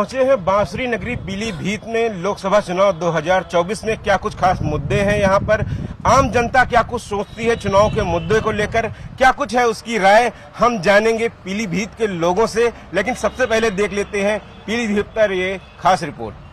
पहुंचे हैं बांसुरी नगरी पीलीभीत में। लोकसभा चुनाव 2024 में क्या कुछ खास मुद्दे हैं यहाँ पर, आम जनता क्या कुछ सोचती है चुनाव के मुद्दे को लेकर, क्या कुछ है उसकी राय, हम जानेंगे पीलीभीत के लोगों से। लेकिन सबसे पहले देख लेते हैं पीलीभीत पर ये खास रिपोर्ट।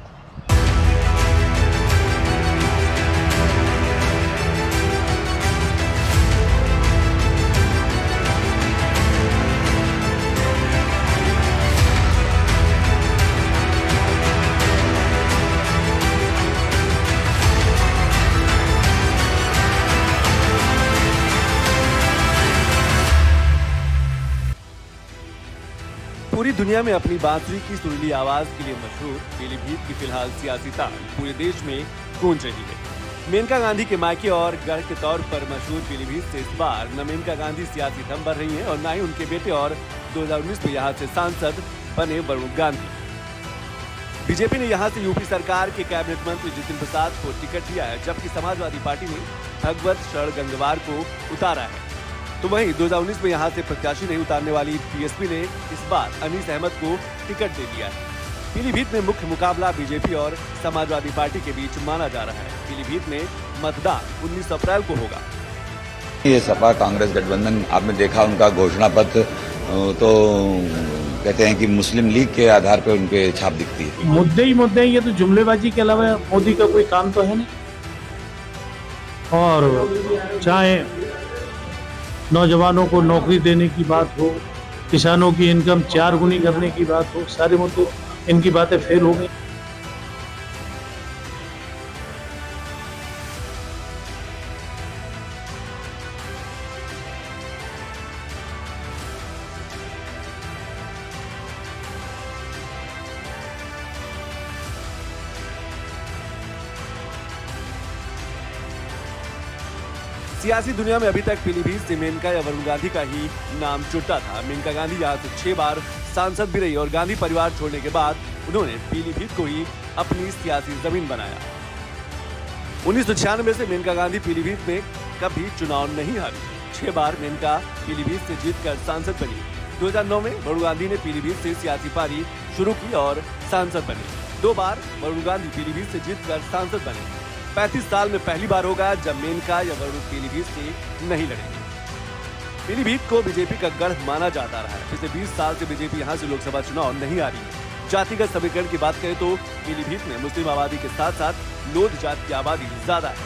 पूरी दुनिया में अपनी बांसुरी की सुरीली आवाज के लिए मशहूर पीलीभीत की फिलहाल सियासी ताल पूरे देश में गूंज रही है। मेनका गांधी के मायके और गढ़ के तौर पर मशहूर पीलीभीत से इस बार न मेनका गांधी सियासी दम भर रही हैं और न ही उनके बेटे और 2019 में यहाँ से सांसद बने वरुण गांधी। बीजेपी ने यहाँ से यूपी सरकार के कैबिनेट मंत्री जितिन प्रसाद को टिकट दिया है, जबकि समाजवादी पार्टी ने भगवत शरण गंगवार को उतारा है। तो वहीं 2019 में यहां से प्रत्याशी नहीं उतारने वाली बीएसपी ने इस बार अनीस अहमद को टिकट दे दिया है। पीलीभीत में मुख्य मुकाबला बीजेपी और समाजवादी पार्टी के बीच माना जा रहा है। पीलीभीत में मतदान 19 अप्रैल को होगा। ये सपा कांग्रेस गठबंधन आपने देखा, उनका घोषणा पत्र तो कहते हैं कि मुस्लिम लीग के आधार पर उनके छाप दिखती है। मुद्दे ही मुद्दे हैं, ये तो जुमलेबाजी के अलावा मोदी का कोई काम तो है नहीं। और चाहे नौजवानों को नौकरी देने की बात हो, किसानों की इनकम 4 गुनी करने की बात हो, सारे मुद्दे इनकी बातें फेल हो गई। सियासी दुनिया में अभी तक पीलीभीत से मेनका या वरुण गांधी का ही नाम जुटा था। मेनका गांधी यहाँ से 6 बार सांसद भी रही और गांधी परिवार छोड़ने के बाद उन्होंने पीलीभीत को ही अपनी सियासी जमीन बनाया। 1996 से मेनका गांधी पीलीभीत में कभी चुनाव नहीं हारी। 6 बार मेनका पीलीभीत से जीतकर सांसद बनी। 2009 में वरुण गांधी ने पीलीभीत से सियासी पारी शुरू की और सांसद बने। 2 बार वरुण गांधी पीलीभीत से जीतकर सांसद बने। 35 साल में पहली बार होगा जब मेनका या वरुण पीलीभीत से नहीं लड़ेंगे। पीलीभीत को बीजेपी का गढ़ माना जाता रहा है। पिछले 20 साल से बीजेपी यहां से लोकसभा चुनाव नहीं आ रही है। जातिगत समीकरण की बात करें तो पीलीभीत में मुस्लिम आबादी के साथ साथ लोध जात की आबादी ज्यादा है।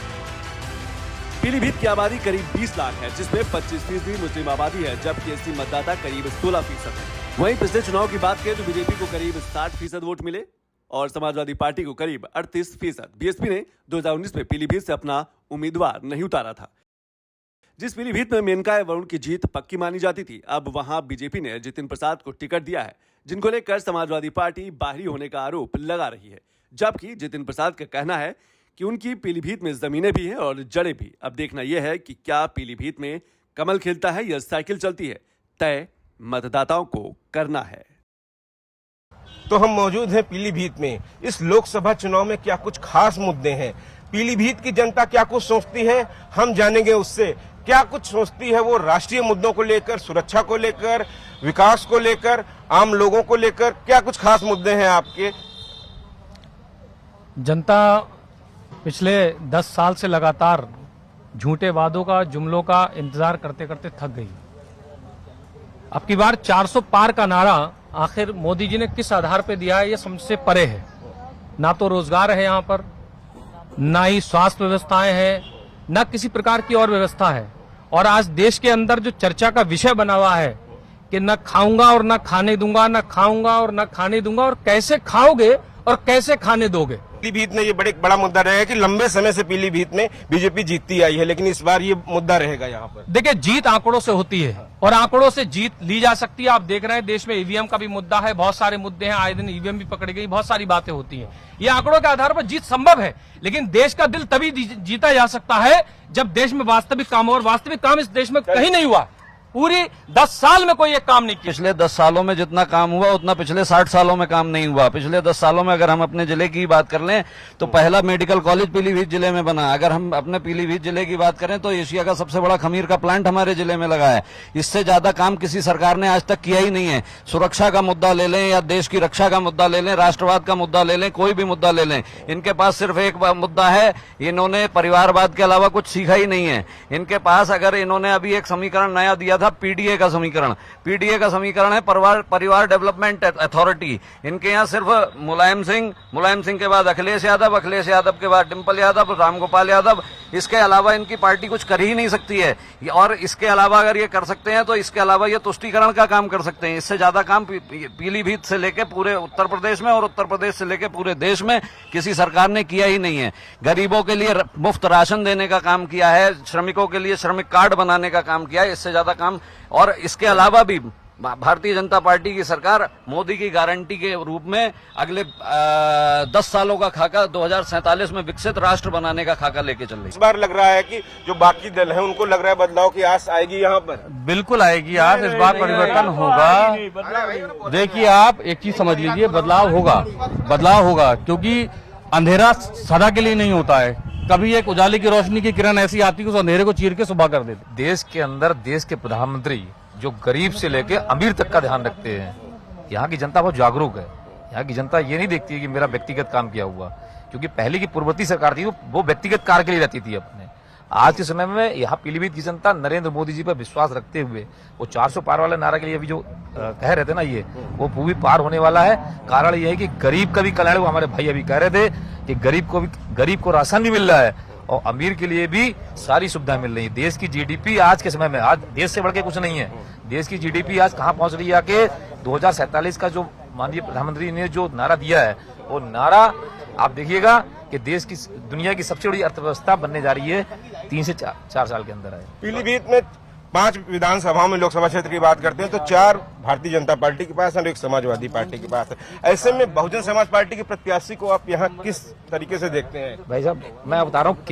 पीलीभीत की आबादी करीब 20 लाख है, जिसमें 25% मुस्लिम आबादी है, जबकि एससी मतदाता करीब 16% है। वहीं पिछले चुनाव की बात करें तो बीजेपी को करीब 60% वोट मिले और समाजवादी पार्टी को करीब 38%। बीएसपी ने 2019 में पीलीभीत से अपना उम्मीदवार नहीं उतारा था। जिस पीलीभीत में मेनका या वरुण की जीत पक्की मानी जाती थी, अब वहां बीजेपी ने जितिन प्रसाद को टिकट दिया है, जिनको लेकर समाजवादी पार्टी बाहरी होने का आरोप लगा रही है। जबकि जितिन प्रसाद का कहना है कि उनकी पीलीभीत में जमीनें भी हैं और जड़ें भी। अब देखना यह है कि क्या पीलीभीत में कमल खिलता है या साइकिल चलती है, तय मतदाताओं को करना है। तो हम मौजूद हैं पीलीभीत में। इस लोकसभा चुनाव में क्या कुछ खास मुद्दे हैं, पीलीभीत की जनता क्या कुछ सोचती है, हम जानेंगे उससे। क्या कुछ सोचती है वो राष्ट्रीय मुद्दों को लेकर, सुरक्षा को लेकर, विकास को लेकर, आम लोगों को लेकर, क्या कुछ खास मुद्दे हैं आपके? जनता पिछले 10 साल से लगातार झूठे वादों का, जुमलों का इंतजार करते करते थक गई। अब की बार 400 पार का नारा आखिर मोदी जी ने किस आधार पर दिया है, ये समझ से परे है। ना तो रोजगार है यहाँ पर, ना ही स्वास्थ्य व्यवस्थाएं हैं, ना किसी प्रकार की और व्यवस्था है। और आज देश के अंदर जो चर्चा का विषय बना हुआ है कि न खाऊंगा और न खाने दूंगा, न खाऊंगा और न खाने दूंगा, और कैसे खाओगे और कैसे खाने दोगे। पीलीभीत में ये बड़ा मुद्दा रहेगा कि लंबे समय से पीलीभीत में बीजेपी जीतती आई है, लेकिन इस बार ये मुद्दा रहेगा यहाँ पर। देखिए, जीत आंकड़ों से होती है और आंकड़ों से जीत ली जा सकती है। आप देख रहे हैं देश में ईवीएम का भी मुद्दा है, बहुत सारे मुद्दे हैं, आए दिन ईवीएम भी पकड़ी गई, बहुत सारी बातें होती हैं। ये आंकड़ों के आधार पर जीत संभव है, लेकिन देश का दिल तभी जीता जा सकता है जब देश में वास्तविक काम हो, और वास्तविक काम इस देश में कहीं नहीं हुआ। पूरी 10 साल में कोई एक काम नहीं किया। पिछले 10 सालों में जितना काम हुआ उतना पिछले 60 सालों में काम नहीं हुआ। पिछले 10 सालों में अगर हम अपने जिले की बात कर लें तो पहला मेडिकल कॉलेज पीलीभीत जिले में बना। अगर हम अपने पीलीभीत जिले की बात करें तो एशिया का सबसे बड़ा खमीर का प्लांट हमारे जिले में लगा है। इससे ज्यादा काम किसी सरकार ने आज तक किया ही नहीं है। सुरक्षा का मुद्दा ले लें या देश की रक्षा का मुद्दा ले लें, राष्ट्रवाद का मुद्दा ले लें, कोई भी मुद्दा ले लें, इनके पास सिर्फ एक मुद्दा है, इन्होंने परिवारवाद के अलावा कुछ सीखा ही नहीं है। इनके पास अगर इन्होंने अभी एक समीकरण नया दिया था, पीडीए का समीकरण है परिवार डेवलपमेंट अथॉरिटी। इनके यहाँ सिर्फ मुलायम सिंह के बाद अखिलेश यादव के बाद डिम्पल यादव, रामगोपाल यादव, इसके अलावा इनकी पार्टी कुछ कर ही नहीं सकती है। और इसके अलावा अगर ये कर सकते हैं तो इसके अलावा ये तुष्टीकरण का काम कर सकते हैं। इससे ज्यादा काम पीलीभीत से लेके पूरे उत्तर प्रदेश में और उत्तर प्रदेश से लेके पूरे देश में किसी सरकार ने किया ही नहीं है। गरीबों के लिए मुफ्त राशन देने का काम किया है, श्रमिकों के लिए श्रमिक कार्ड बनाने का काम किया है, इससे ज्यादा काम। और इसके अलावा भी भारतीय जनता पार्टी की सरकार मोदी की गारंटी के रूप में अगले 10 सालों का खाका 2047 में विकसित राष्ट्र बनाने का खाका लेके चल रही है। इस बार लग रहा है कि जो बाकी दल है उनको लग रहा है बदलाव की आस आएगी यहाँ पर। बिल्कुल आएगी आस, इस बार परिवर्तन होगा। देखिए आप एक चीज समझ लीजिए, बदलाव होगा क्योंकि अंधेरा सदा के लिए नहीं होता है। कभी एक उजाले की रोशनी की किरण ऐसी आती है कि उस अंधेरे को चीर के सुबह कर देती। देश के अंदर देश के प्रधानमंत्री जो गरीब से लेके अमीर तक का ध्यान रखते हैं। यहाँ की जनता बहुत जागरूक है। यहाँ की जनता ये नहीं देखती है कि मेरा व्यक्तिगत काम किया हुआ, क्योंकि पहले की पूर्ववर्ती सरकार थी वो व्यक्तिगत कार्य के लिए रहती थी अपने। आज के समय में यहाँ पीलीभीत की जनता नरेंद्र मोदी जी पर विश्वास रखते हुए वो 400 पार वाले नारा के लिए अभी जो कह रहे थे ना, ये वो भी पार होने वाला है। कारण ये है कि गरीब का भी कल्याण, वो हमारे भाई अभी कह रहे थे कि गरीब को राशन भी मिल रहा है और अमीर के लिए भी सारी सुविधाएं मिल रही है। देश की जीडीपी आज के समय में, आज देश से बढ़ के कुछ नहीं है, देश की जीडीपी आज कहाँ पहुंच रही है आके 2047 का जो माननीय प्रधानमंत्री ने जो नारा दिया है, वो नारा आप देखिएगा कि देश की दुनिया की सबसे बड़ी अर्थव्यवस्था बनने जा रही है 3 से 4 साल के अंदर है। पीलीभीत में 5 विधानसभाओं में लोकसभा क्षेत्र की बात करते हैं तो 4 भारतीय जनता पार्टी के पास और 1 समाजवादी पार्टी के पास है। ऐसे में बहुजन समाज पार्टी के प्रत्याशी को आप यहाँ किस तरीके से देखते हैं? भाई साहब मैं बता रहा हूँ,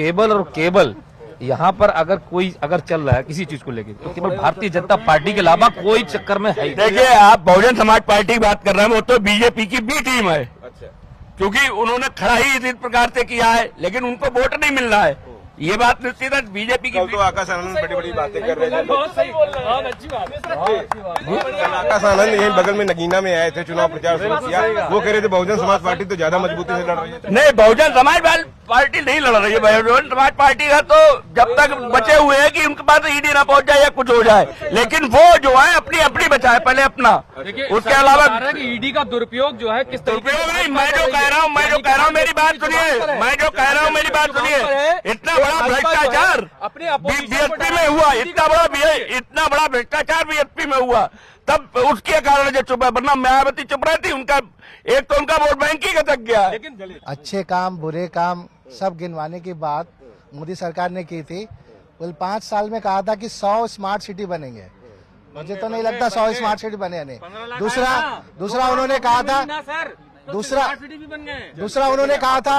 केवल यहाँ पर अगर चल रहा है किसी चीज को लेकर तो केवल भारतीय जनता पार्टी के अलावा कोई चक्कर में है। देखिए आप बहुजन समाज पार्टी की बात कर रहे हैं, वो तो बीजेपी की बी टीम है। अच्छा, क्योंकि उन्होंने खड़ा ही इस प्रकार से किया है, लेकिन उनको वोट नहीं मिल रहा है, ये बात निश्चित है। बीजेपी की तो आकाश आनंद बड़ी बड़ी बातें कर रहे थे। आकाश आनंद यहीं बगल में नगीना में आए थे, चुनाव प्रचार शुरू किया, वो कह रहे थे बहुजन समाज पार्टी तो ज्यादा मजबूती से लड़ रही है। नहीं, बहुजन समाज पार्टी नहीं लड़ रही है। बहुजन समाज पार्टी का तो जब तक बचे हुए हैं कि उनके पास ईडी ना पहुंच जाए या कुछ हो जाए, लेकिन वो जो है अपनी बचाए पहले अपना। उसके अलावा ईडी का दुरुपयोग जो है किस दुरुपयोग नहीं, मैं जो कह रहा हूँ मेरी बात सुनिए, इतना बड़ा भ्रष्टाचार बीएसपी में हुआ, इतना बड़ा भ्रष्टाचार बीएसपी में हुआ, तब उसके कारण जो चुप है, वरना मायावती चुप रहती। उनका एक तो उनका वोट बैंक ही खसक गया है। अच्छे काम बुरे काम सब गिनवाने की बात मोदी सरकार ने की थी। कुल 5 साल में कहा था कि 100 स्मार्ट सिटी बनेंगे, मुझे तो नहीं लगता 100 स्मार्ट सिटी बने नहीं। दूसरा उन्होंने कहा था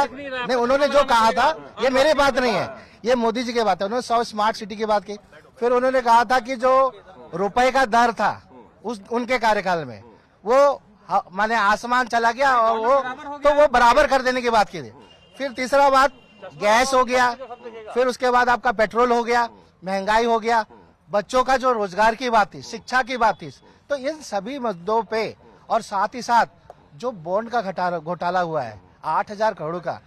नहीं, उन्होंने जो कहा था ये मेरी बात नहीं है, ये मोदी जी की बात है। उन्होंने 100 स्मार्ट सिटी की बात की। फिर उन्होंने कहा था कि जो रुपए का दर था उनके कार्यकाल में वो माने आसमान चला गया और वो बराबर कर देने की बात की थी। फिर तीसरा बात गैस हो गया, फिर उसके बाद आपका पेट्रोल हो गया, महंगाई हो गया, बच्चों का जो रोजगार की बात थी, शिक्षा की बात थी। तो इन सभी मुद्दों पे और साथ ही साथ जो बॉन्ड का घोटाला हुआ है 8,000 करोड़ का,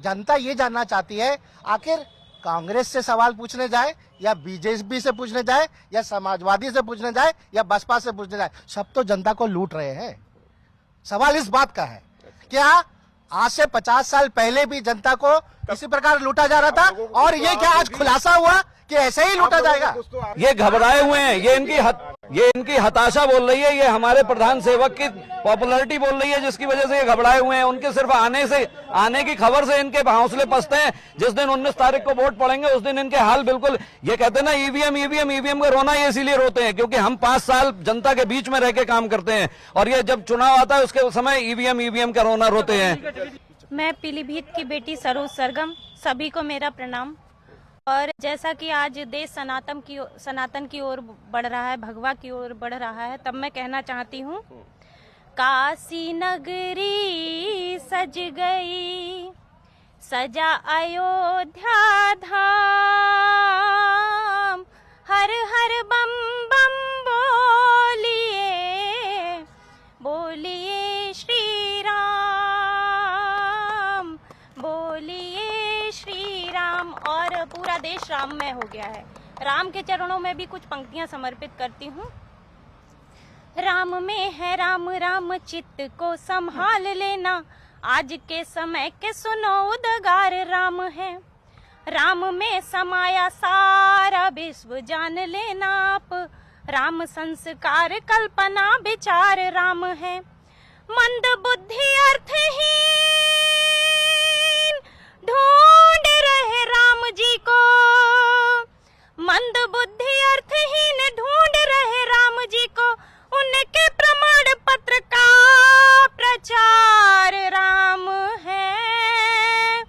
जनता ये जानना चाहती है आखिर कांग्रेस से सवाल पूछने जाए या बीजेपी से पूछने जाए या समाजवादी से पूछने जाए या बसपा से पूछने जाए, सब तो जनता को लूट रहे हैं। सवाल इस बात का है, क्या आज से 50 साल पहले भी जनता को इसी प्रकार लूटा जा रहा था और ये क्या आज खुलासा हुआ कि ऐसे ही लूटा जाएगा? ये घबराए हुए हैं, ये इनकी हताशा बोल रही है, ये हमारे प्रधान सेवक की पॉपुलैरिटी बोल रही है, जिसकी वजह से ये घबराए हुए हैं। उनके सिर्फ आने की खबर से इनके हौसले पसते हैं। जिस दिन 19 तारीख को वोट पड़ेंगे उस दिन इनके हाल बिल्कुल, ये कहते हैं ना ईवीएम का रोना, ये इसीलिए रोते हैं क्योंकि हम 5 साल जनता के बीच में रह के काम करते हैं और ये जब चुनाव आता है उसके समय ईवीएम का रोना रोते हैं। मैं पीलीभीत की बेटी सरोज सरगम, सभी को मेरा प्रणाम। और जैसा कि आज देश सनातन की ओर बढ़ रहा है, भगवा की ओर बढ़ रहा है, तब मैं कहना चाहती हूँ, काशी नगरी सज गई, सजा अयोध्या धाम, हर हर बम बम बोलिए, बोलिए श्री राम, बोलिए श्री राम। और पूरा देश राममय हो गया है। राम के चरणों में भी कुछ पंक्तियां समर्पित करती हूँ। राम में है राम, राम चित्त को संभाल लेना, आज के समय के सुनो उद्गार राम है। राम में समाया सारा विश्व जान लेना आप, राम संस्कार कल्पना विचार राम है। मंद बुद्धि अर्थहीन ढूंढ रहे राम जी को, मंद बुद्धि अर्थहीन ढूंढ रहे राम जी को, उनके प्रमाण पत्र का प्रचार राम है।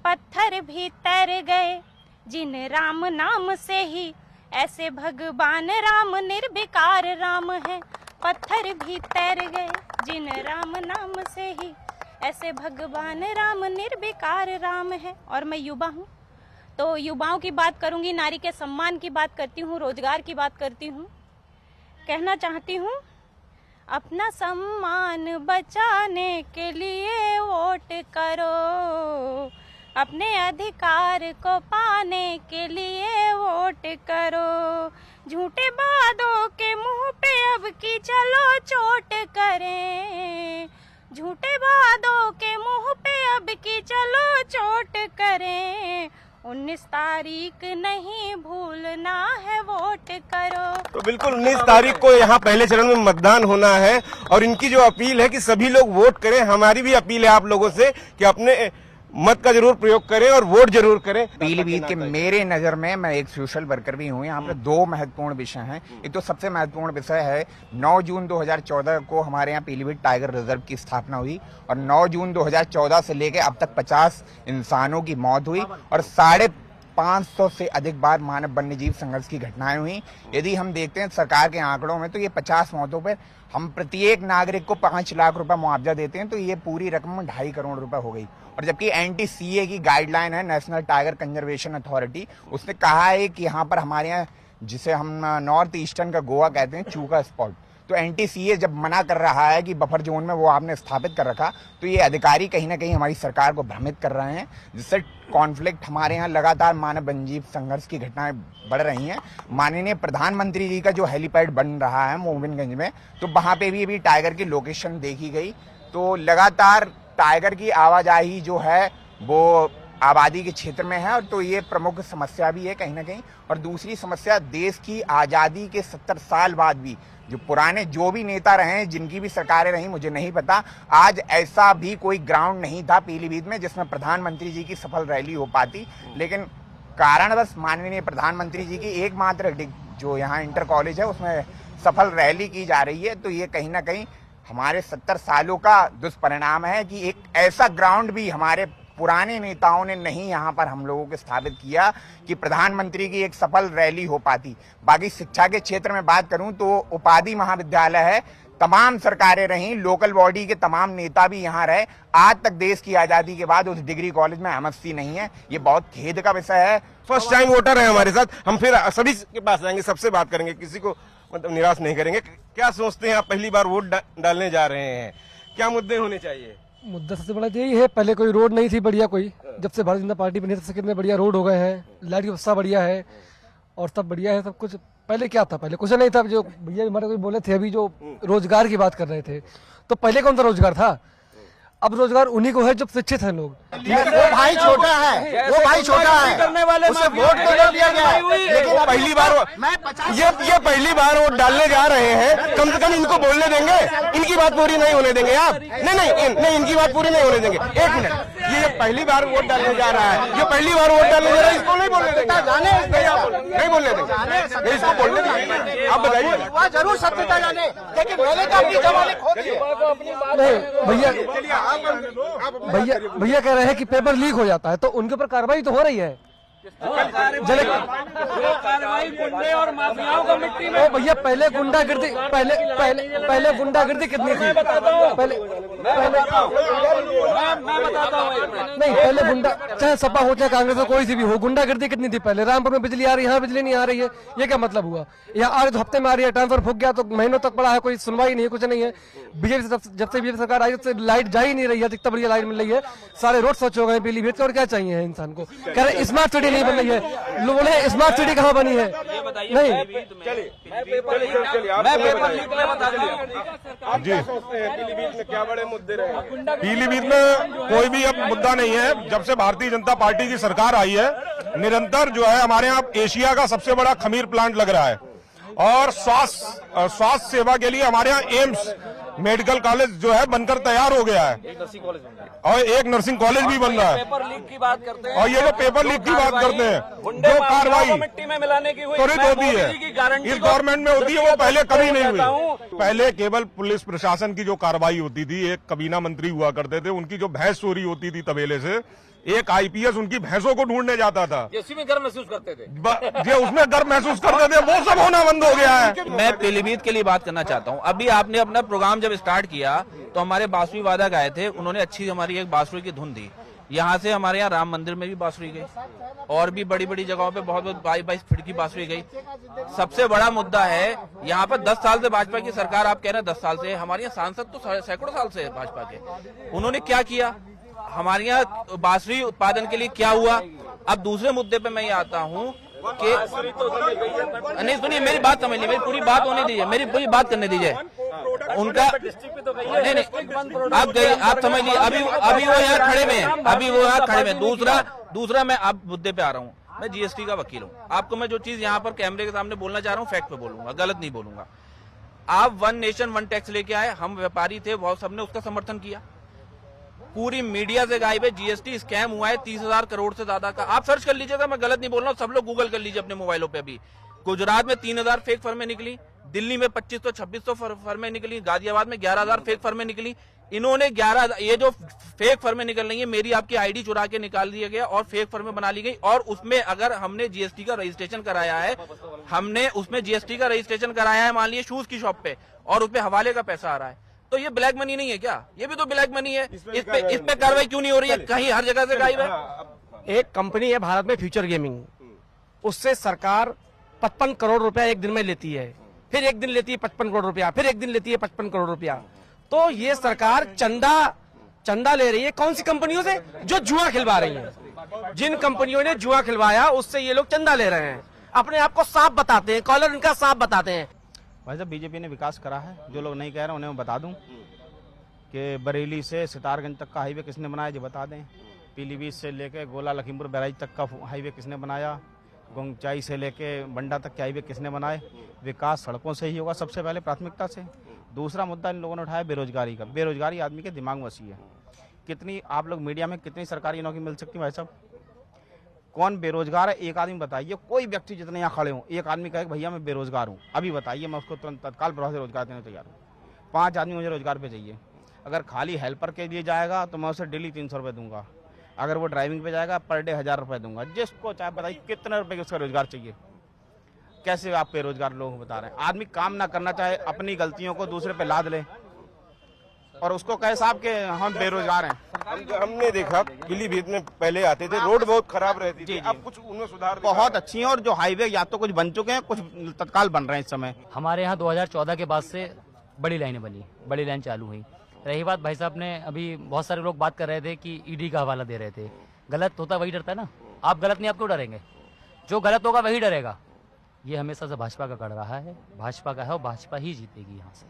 पत्थर भी तर गए जिन राम नाम से ही, ऐसे भगवान राम निर्विकार राम है। पत्थर भी तर गए जिन राम नाम से ही, ऐसे भगवान राम निर्विकार राम है। और मैं युवा हूँ तो युवाओं की बात करूंगी, नारी के सम्मान की बात करती हूँ, रोजगार की बात करती हूँ। कहना चाहती हूँ, अपना सम्मान बचाने के लिए वोट करो, अपने अधिकार को पाने के लिए वोट करो। झूठे वादों के मुंह पे अब की चलो चोट करें, झूठे वादों के मुंह पे अब की चलो चोट करें। 19 तारीख नहीं भूलना है, वोट करो। तो बिल्कुल 19 तारीख को यहाँ पहले चरण में मतदान होना है और इनकी जो अपील है कि सभी लोग वोट करें, हमारी भी अपील है आप लोगों से कि अपने मत का जरूर प्रयोग करें और वोट जरूर करें। पीलीभीत के मेरे नजर में, मैं एक सोशल वर्कर भी हूँ, यहाँ पर 2 महत्वपूर्ण विषय हैं। एक तो सबसे महत्वपूर्ण विषय है 9 जून 2014 को हमारे यहाँ पीलीभीत टाइगर रिजर्व की स्थापना हुई और 9 जून 2014 से लेकर अब तक 50 इंसानों की मौत हुई और 550 से अधिक बार मानव वन्य जीव संघर्ष की घटनाएं हुई। यदि हम देखते हैं सरकार के आंकड़ों में तो ये 50 मौतों पर हम प्रत्येक नागरिक को 5 लाख रुपए मुआवजा देते हैं, तो ये पूरी रकम 2.5 करोड़ रुपए हो गई। और जबकि NTCA की गाइडलाइन है, नेशनल टाइगर कंजर्वेशन अथॉरिटी, उसने कहा है कि यहाँ पर हमारे यहाँ, जिसे हम नॉर्थ ईस्टर्न का गोवा कहते हैं, चूका स्पॉट, तो NTCA जब मना कर रहा है कि बफर जोन में वो आपने स्थापित कर रखा, तो ये अधिकारी कहीं ना कहीं हमारी सरकार को भ्रमित कर रहे हैं, जिससे कॉन्फ्लिक्ट हमारे यहाँ लगातार मानव वन्यजीव संघर्ष की घटनाएं बढ़ रही हैं। माननीय प्रधानमंत्री जी का जो हेलीपैड बन रहा है मोहनगंज में, तो वहाँ पे भी अभी टाइगर की लोकेशन देखी गई। तो लगातार टाइगर की आवाजाही जो है वो आबादी के क्षेत्र में है, और तो ये प्रमुख समस्या भी है कहीं ना कहीं। और दूसरी समस्या, देश की आज़ादी के 70 साल बाद भी जो पुराने जो भी नेता रहे हैं, जिनकी भी सरकारें रही, मुझे नहीं पता, आज ऐसा भी कोई ग्राउंड नहीं था पीलीभीत में जिसमें प्रधानमंत्री जी की सफल रैली हो पाती। लेकिन कारणवश माननीय प्रधानमंत्री जी की एकमात्र जो यहाँ इंटर कॉलेज है उसमें सफल रैली की जा रही है। तो ये कहीं ना कहीं हमारे 70 सालों का दुष्परिणाम है कि एक ऐसा ग्राउंड भी हमारे पुराने नेताओं ने नहीं यहाँ पर हम लोगों को स्थापित किया कि प्रधानमंत्री की एक सफल रैली हो पाती। बाकी शिक्षा के क्षेत्र में बात करूं तो उपाधि महाविद्यालय है, तमाम सरकारें रहीं, लोकल बॉडी के तमाम नेता भी यहाँ रहे, आज तक देश की आजादी के बाद उस डिग्री कॉलेज में MSc नहीं है। ये बहुत खेद का विषय है। फर्स्ट टाइम वोटर है हमारे साथ, हम फिर सभी के पास जाएंगे, सबसे बात करेंगे, किसी को मतलब निराश नहीं करेंगे। क्या सोचते हैं आप, पहली बार वोट डालने जा रहे हैं, क्या मुद्दे होने चाहिए? मुद्दा सबसे बड़ा यही है, पहले कोई रोड नहीं थी बढ़िया, कोई जब से भारतीय जनता पार्टी बनी है कितने बढ़िया रोड हो गए हैं, लाइट की व्यवस्था बढ़िया है और सब बढ़िया है सब कुछ। पहले क्या था, पहले कुछ नहीं था। जो भैया हमारे कोई बोले थे अभी, जो रोजगार की बात कर रहे थे, तो पहले कौन सा रोजगार था? अब रोजगार उन्हीं को है जो शिक्षित है लोग। वो भाई छोटा है, वो भाई छोटा है, करने वाले उसे वोट तो नहीं दिया गया, लेकिन वो पहली बार ये पहली बार वोट डालने जा रहे हैं, कम से कम इनको बोलने देंगे, इनकी बात पूरी नहीं होने देंगे आप। नहीं, इनकी बात पूरी नहीं होने देंगे। 1 मिनट, ये पहली बार वोट डालने जा रहा है, ये पहली बार वोट डालने जा रहा है, इसको नहीं बोलने देंगे, नहीं बोलने देंगे, इसको बोलने देंगे। आप बताइए, जरूर सत्यता जाने, लेकिन मैंने तो अपनी जमाने खो दिए। भैया कह रहे हैं कि पेपर लीक हो जाता है तो उनके ऊपर कार्रवाई तो हो रही है। गुंडे और माफियाओं को मिट्टी में भैया पहले गुंडागर्दी पहले गुंडागर्दी कितनी थी? पहले नहीं, पहले गुंडा चाहे सपा हो चाहे कांग्रेस हो कोई सी भी हो, गुंडागर्दी कितनी थी पहले? रामपुर में बिजली आ रही है, यहाँ बिजली नहीं आ रही है, ये क्या मतलब हुआ? यहाँ आ रही तो हफ्ते में आ रही है, ट्रांसफर फूक गया तो महीनों तक पड़ा है, कोई सुनवाई नहीं है, कुछ नहीं है। बीजेपी जब से बीजेपी सरकार आई तब से लाइट जा ही नहीं रही है, जितना बढ़िया लाइट मिल रही है, सारे रोड स्वच्छ हो गए पीलीभीत के, और क्या चाहिए इंसान को? कह रहे स्मार्ट सिटी नहीं बन रही है, लोग बोले स्मार्ट सिटी कहाँ बनी है? नहीं, जी पीलीभीत में क्या बड़े मुद्दे रहे? पीलीभीत में कोई भी अब मुद्दा नहीं है। जब से भारतीय जनता पार्टी की सरकार आई है, निरंतर जो है हमारे यहाँ एशिया का सबसे बड़ा खमीर प्लांट लग रहा है, और स्वास्थ्य सेवा के लिए हमारे यहाँ एम्स मेडिकल कॉलेज जो है बनकर तैयार हो गया है, और एक नर्सिंग कॉलेज भी बन रहा है। पेपर लीक की बात करते हैं, और ये जो पेपर लीक की बात करते हैं, जो कार्रवाई मिट्टी में मिलाने की त्वरित होती है, इस गवर्नमेंट में होती है, वो पहले कभी नहीं हुई। पहले केवल पुलिस प्रशासन की जो कार्रवाई होती थी, एक कबीना मंत्री हुआ करते थे, उनकी जो भैंस चोरी होती थी तबेले से, एक आईपीएस उनकी भैंसों को ढूंढने जाता था, में गर्व महसूस करते थे, जो उसमें गर्व महसूस करते थे, वो सब होना बंद हो गया है। मैं पीलीभीत के लिए बात करना चाहता हूँ। अभी आपने अपना प्रोग्राम जब स्टार्ट किया तो हमारे बांसुरी वादक आए थे, उन्होंने अच्छी हमारी एक बांसुरी की धुन दी। यहाँ से हमारे यहाँ राम मंदिर में भी बांसुरी गई, और भी बड़ी बड़ी जगहों पे बहुत 22 फीट की बांसुरी गई। सबसे बड़ा मुद्दा है यहाँ पर 10 साल से भाजपा की सरकार, आप कह रहे हैं 10 साल से, हमारे यहाँ सांसद तो सैकड़ों साल से भाजपा के, उन्होंने क्या किया? हमारे यहाँ बांसुरी उत्पादन के लिए क्या हुआ? अब दूसरे मुद्दे पे मैं ये आता हूँ कि नहीं, सुनिए मेरी बात समझ लीजिए, मेरी पूरी बात होने दीजिए, मेरी पूरी बात करने दीजिए। उनका नहीं, आप गए, आप समझ लीजिए, अभी वो यहाँ खड़े में है, अभी वो यहाँ खड़े में। दूसरा मैं आप मुद्दे पे आ रहा हूँ, मैं जीएसटी का वकील हूँ। आपको मैं जो चीज यहाँ पर कैमरे के सामने बोलना चाह रहा हूँ, फैक्ट पे बोलूंगा, गलत नहीं बोलूंगा। आप वन नेशन वन टैक्स लेके आए, हम व्यापारी थे, बहुत सबने उसका समर्थन किया, पूरी मीडिया से गायब है। जीएसटी स्कैम हुआ है 30,000 करोड़ से ज्यादा का, आप सर्च कर लीजिएगा, मैं गलत नहीं बोल रहा हूँ, सब लोग गूगल कर लीजिए अपने मोबाइलों पे। अभी गुजरात में 3,000 फेक फर्में निकली, दिल्ली में 2500-2600 फर्में निकली, गाजियाबाद में 11,000 फेक फर्में निकली। इन्होंने 11, ये जो फेक फर्में निकल रही है, मेरी आपकी आईडी चुरा के निकाल दिया गया और फेक फर्में बना ली गई, और उसमें अगर हमने जीएसटी का रजिस्ट्रेशन कराया है, हमने उसमें जीएसटी का रजिस्ट्रेशन कराया है, मान लीजिए शूज की शॉप पे, और उसपे हवाले का पैसा आ रहा है, तो ये ब्लैक मनी नहीं है क्या? ये भी तो ब्लैक मनी है। इस पे कार्रवाई क्यों नहीं हो रही है? कहीं हर जगह से गायब है। एक कंपनी है भारत में फ्यूचर गेमिंग, उससे सरकार 55 करोड़ रुपया एक दिन में लेती है, फिर एक दिन लेती है 55 करोड़ रुपया, फिर एक दिन लेती है 55 करोड़ रुपया। तो ये सरकार चंदा ले रही है कौन सी कंपनियों से? जो जुआ खिलवा रही है। जिन कंपनियों ने जुआ खिलवाया उससे ये लोग चंदा ले रहे हैं, अपने आप को साफ बताते हैं, कॉलर इनका साफ बताते हैं। भाई साहब, बीजेपी ने विकास करा है, जो लोग नहीं कह रहे उन्हें मैं बता दूं कि बरेली से सितारगंज तक का हाईवे किसने बनाया, जो बता दें। पीलीभीत से लेके गोला लखीमपुर बैराज तक का हाईवे किसने बनाया, गोंगचाई से लेके बंडा तक के हाईवे किसने बनाए। विकास सड़कों से ही होगा सबसे पहले, प्राथमिकता से। दूसरा मुद्दा इन लोगों ने उठाया बेरोजगारी का। बेरोजगारी आदमी के दिमाग में वसी है। कितनी आप लोग मीडिया में कितनी सरकारी नौकरी मिल सकती है भाई साहब? कौन बेरोजगार है? एक आदमी बताइए, कोई व्यक्ति जितने यहाँ खड़े हों, एक आदमी कहे भैया मैं बेरोजगार हूँ, अभी बताइए, मैं उसको तुरंत तत्काल प्रभाव से रोजगार देने तैयार हूँ। 5 आदमी मुझे रोजगार पे चाहिए। अगर खाली हेल्पर के लिए जाएगा तो मैं उसे डेली 300 रुपये दूंगा, अगर वो ड्राइविंग पे जाएगा पर डे 1000 रुपये दूंगा। जिसको चाहे बताइए कितने रुपए का उसका रोजगार चाहिए। कैसे आप बेरोजगार लोग बता रहे हैं? आदमी काम ना करना चाहे, अपनी गलतियों को दूसरे पे लाद ले और उसको कहे साहब के हम बेरोजगार हैं। हमने देखा पीलीभीत में पहले आते थे, रोड बहुत खराब रहती थी, अब कुछ उनमें सुधार बहुत अच्छी है, और जो हाईवे या तो कुछ बन चुके हैं, कुछ तत्काल बन रहे हैं इस समय। हमारे यहाँ 2014 के बाद से बड़ी लाइनें बनी, बड़ी लाइन चालू हुई। रही बात, भाई साहब ने अभी बहुत सारे लोग बात कर रहे थे कि ईडी का हवाला दे रहे थे। गलत होता वही डरता है ना, आप गलत नहीं, आप क्यों डरेंगे? जो गलत होगा वही डरेगा। ये हमेशा से भाजपा का कर रहा है, भाजपा का है और भाजपा ही जीतेगी। यहाँ से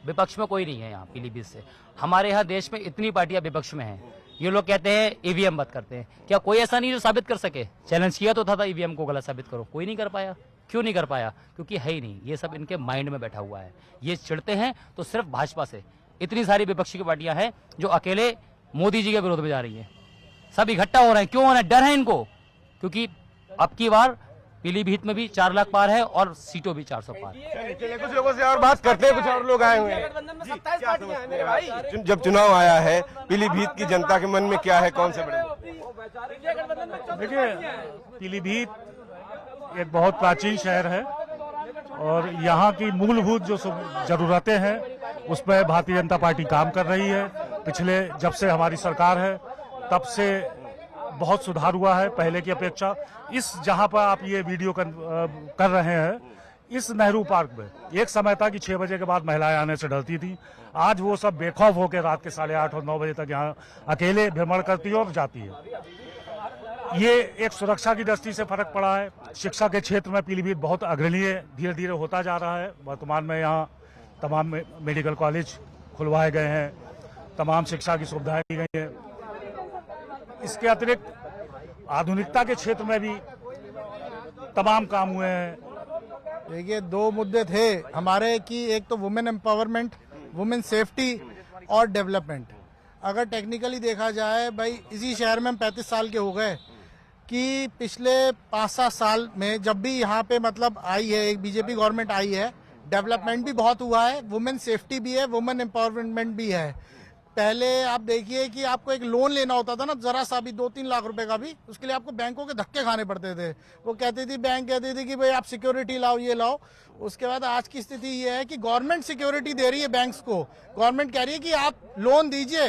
विपक्ष में कोई नहीं है यहाँ पीलीभीत से। हमारे यहाँ देश में इतनी पार्टियां विपक्ष में हैं। ये लोग कहते हैं ईवीएम मत करते हैं, क्या कोई ऐसा नहीं जो साबित कर सके? चैलेंज किया तो था ईवीएम को गलत साबित करो, कोई नहीं कर पाया। क्यों नहीं कर पाया? क्योंकि है ही नहीं, ये सब इनके माइंड में बैठा हुआ है। ये चिढ़ते हैं तो सिर्फ भाजपा से। इतनी सारी विपक्षी की पार्टियां हैं जो अकेले मोदी जी के विरोध में जा रही है, सब इकट्ठा हो रहे हैं। क्यों हो रहे हैं? डर है इनको, क्योंकि अब की बार पीलीभीत में भी 4 लाख पार है और सीटों भी 400 पार। चलिए कुछ लोगों से और बात करते हैं, कुछ और लोग आए हुए हैं। जब चुनाव आया है, पीलीभीत की जनता के मन में क्या है, कौन से बड़े? देखिए, पीलीभीत एक बहुत प्राचीन शहर है और यहाँ की मूलभूत जो जरूरतें हैं उस पर भारतीय जनता पार्टी काम कर रही है। पिछले जब से हमारी सरकार है तब से बहुत सुधार हुआ है पहले की अपेक्षा। इस जहाँ पर आप ये वीडियो कर रहे हैं, इस नेहरू पार्क में एक समय था कि 6 बजे के बाद महिलाएं आने से डरती थी। आज वो सब बेखौफ होकर रात के 8:30 और 9 बजे तक यहाँ अकेले भ्रमण करती है और जाती है। ये एक सुरक्षा की दृष्टि से फर्क पड़ा है। शिक्षा के क्षेत्र में पीलीभीत बहुत अग्रणीय धीरे धीरे होता जा रहा है। वर्तमान में यहाँ तमाम मेडिकल कॉलेज खुलवाए गए हैं, तमाम शिक्षा की सुविधाएं दी गई हैं। इसके अतिरिक्त आधुनिकता के क्षेत्र में भी तमाम काम हुए हैं। देखिए, 2 मुद्दे थे हमारे कि एक तो वुमेन एम्पावरमेंट, वुमेन सेफ्टी और डेवलपमेंट। अगर टेक्निकली देखा जाए, भाई इसी शहर में हम 35 साल के हो गए कि पिछले 5-7 साल में जब भी यहाँ पे मतलब आई है, एक बीजेपी गवर्नमेंट आई है, डेवलपमेंट भी बहुत हुआ है, वुमेन सेफ्टी भी है, वुमेन एम्पावरमेंट भी है। पहले आप देखिए कि आपको एक लोन लेना होता था ना, जरा सा भी 2-3 लाख रुपए का भी, उसके लिए आपको बैंकों के धक्के खाने पड़ते थे। वो कहती थी, बैंक कहती थी कि भाई आप सिक्योरिटी लाओ, ये लाओ। उसके बाद आज की स्थिति ये है कि गवर्नमेंट सिक्योरिटी दे रही है बैंक्स को। गवर्नमेंट कह रही है कि आप लोन दीजिए,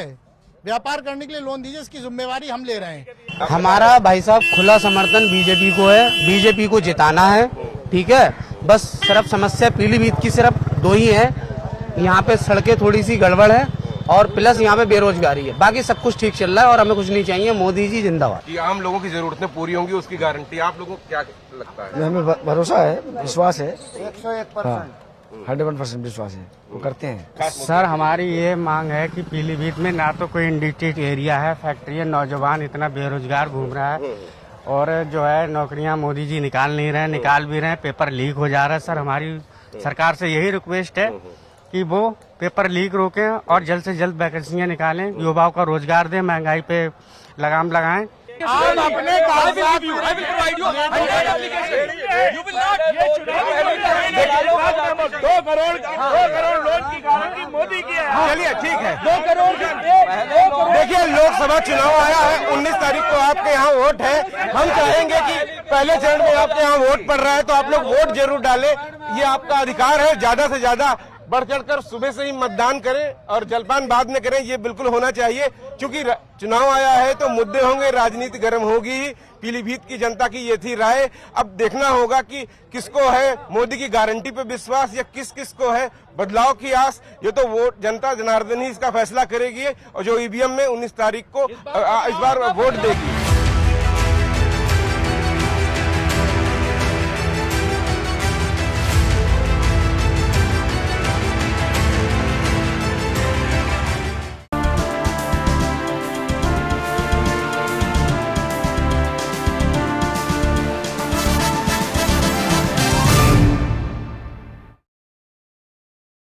व्यापार करने के लिए लोन दीजिए, इसकी जिम्मेवारी हम ले रहे हैं। हमारा भाई साहब खुला समर्थन बीजेपी को है, बीजेपी को जिताना है, ठीक है। बस सिर्फ समस्या पीलीभीत की सिर्फ 2 ही है, यहाँ पे सड़कें थोड़ी सी गड़बड़ है और प्लस यहाँ पे बेरोजगारी है। बाकी सब कुछ ठीक चल रहा है और हमें कुछ नहीं चाहिए। मोदी जी जिंदाबाद। कि आम लोगों की जरूरतें पूरी होंगी, उसकी गारंटी आप लोगों को क्या लगता है? हमें भरोसा है, विश्वास है, 101%, 101% विश्वास है, वो करते हैं। सर, हमारी ये मांग है कि पीलीभीत में ना तो कोई इंडस्ट्रियल एरिया है, फैक्ट्री है, नौजवान इतना बेरोजगार घूम रहा है और जो है नौकरियां मोदी जी निकाल नहीं रहे, निकाल भी रहे हैं, पेपर लीक हो जा रहा है। सर, हमारी सरकार से यही रिक्वेस्ट है कि वो पेपर लीक रोकें और जल्द से जल्द वैकेंसियां निकालें, युवाओं का रोजगार दें, महंगाई पे लगाम लगाएं। आप अपने कागजात दो करोड़ लोन की गारंटी मोदी की है। चलिए ठीक है, 2 करोड़। देखिए, लोकसभा चुनाव आया है, 19 तारीख को आपके यहाँ वोट है। हम चाहेंगे कि पहले चरण में आपके यहाँ वोट पड़ रहा है तो आप लोग वोट जरूर डालें, ये आपका अधिकार है। ज्यादा से ज्यादा बढ़ चढ़कर सुबह से ही मतदान करें और जलपान बाद में करें, ये बिल्कुल होना चाहिए। क्योंकि चुनाव आया है तो मुद्दे होंगे, राजनीति गर्म होगी। पीलीभीत की जनता की ये थी राय। अब देखना होगा कि किसको है मोदी की गारंटी पे विश्वास या किस किस को है बदलाव की आस। ये तो वोट जनता जनार्दन ही इसका फैसला करेगी और जो ईवीएम में 19 तारीख को इस बार वोट देगी।